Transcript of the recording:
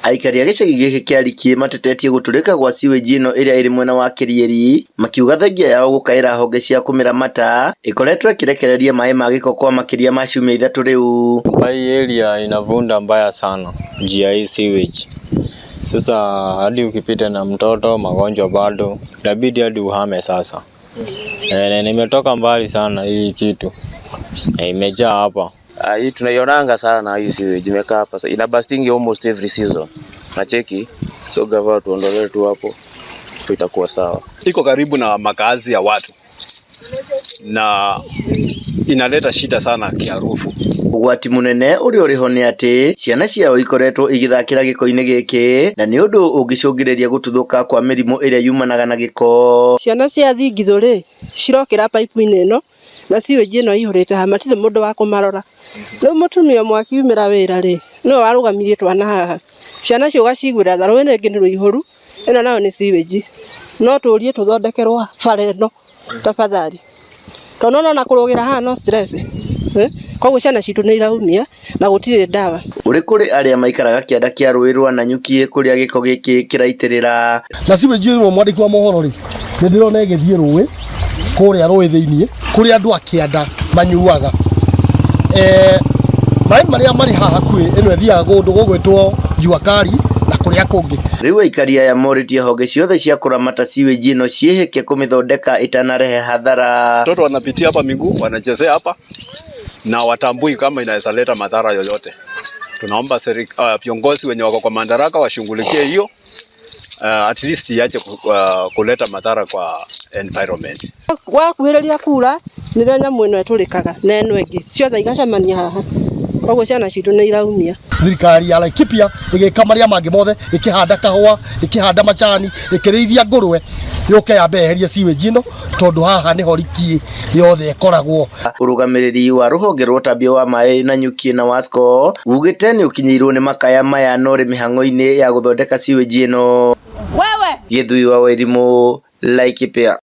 Aikari a gĩcagi gĩkĩ kĩa Rikie matetetie gũtũrĩka gwa sewage ĩno ĩrĩa ĩrĩ mwena wa Kĩrieri, makiuga thengia yao gũkaĩra honge cia kũmĩramata ĩkoretwo ĩkĩrekereria maĩ ma gĩko kwa makĩria ma ciumia 3 rĩu. Hii area inavunda mbaya sana njia hii sewage. Sasa hadi ukipita na mtoto magonjwa bado inabidi hadi uhame sasa. Nimetoka mbali sana hii kitu. Imejaa hapa. Hii tunaionanga sana hii sewage imekaa hapa. Ina busting almost every season. Nacheki. So gava tuondolee tu hapo. Itakuwa sawa. Iko karibu na makazi ya watu. Na inaleta shida sana kiharufu. Ugwati munene uri uriho ni ati ciana ciao ikoretwo igithakira giko-ini giki na ni undu ungicungiriria gututhuka kwa mirimu iria yumanaga na giko. Ciana cia thingithuri cirokira pipe-ini ino na sewage ino ihurite ha matire mundu wa kumarora. No mutumia mwaki umira wira ri no warugamirie twana haha. Ciana cio gacigwira tharo ene ngi ni ruihuru ino nayo ni sewage. No turie tuthondekerwa bara ino tafadhali. Tonona na kurugira haha no stress. Koguo ciana citu ni iraumia na gutire dawa. Uri kuri aria maikaraga kianda kia rũĩ rwa Nanyuki kuria giko giki kiraitirira. Na sewage ĩno mwandĩki wa mohoro ri ndirona ĩgĩthiĩ rũĩ kuria rũĩ thĩinĩ kuria andu a kianda manyuaga. Maĩ maria mari haha hakuhĩ ĩno ĩthiaga kũndũ gũgwĩtwo Juakari na kuria kũngĩ. Riu aikari aya moritie honge ciothe cia kuramata sewage ino ciĩhĩke kumithondeka itanarehe hadhara. Watoto wanapitia hapa miguu, wanachezea hapa na watambui kama inaweza leta madhara yoyote. Tunaomba viongozi wenye wako kwa madaraka washughulikie hiyo, at least iache kuleta madhara kwa environment. Wakuhĩrĩria kura nĩrĩo nyamũ ĩno ĩtũrĩkaga na ĩno ĩngĩ ciothe igacemania haha. Koguo ciana citu nĩ iraumia. Thirikari ya Laikipia ĩgĩka marĩa mangĩ mothe, ĩkĩhanda kahũa, ĩkĩhanda macani, ĩkĩrĩithia ngũrwe, yũke yambe eherie sewage ĩno tondu haha nĩho Rikie yothe ĩkoragwo. Urugamiriri wa ruhonge rwa ũtambia wa maĩ Nanyuki na Wasco ugĩte nĩ ũkinyĩirwo nĩ makaya maya no rĩ mĩhang'o-inĩ ya gũthondeka sewage ĩno. Gĩthui wa Wairimu, Laikipia.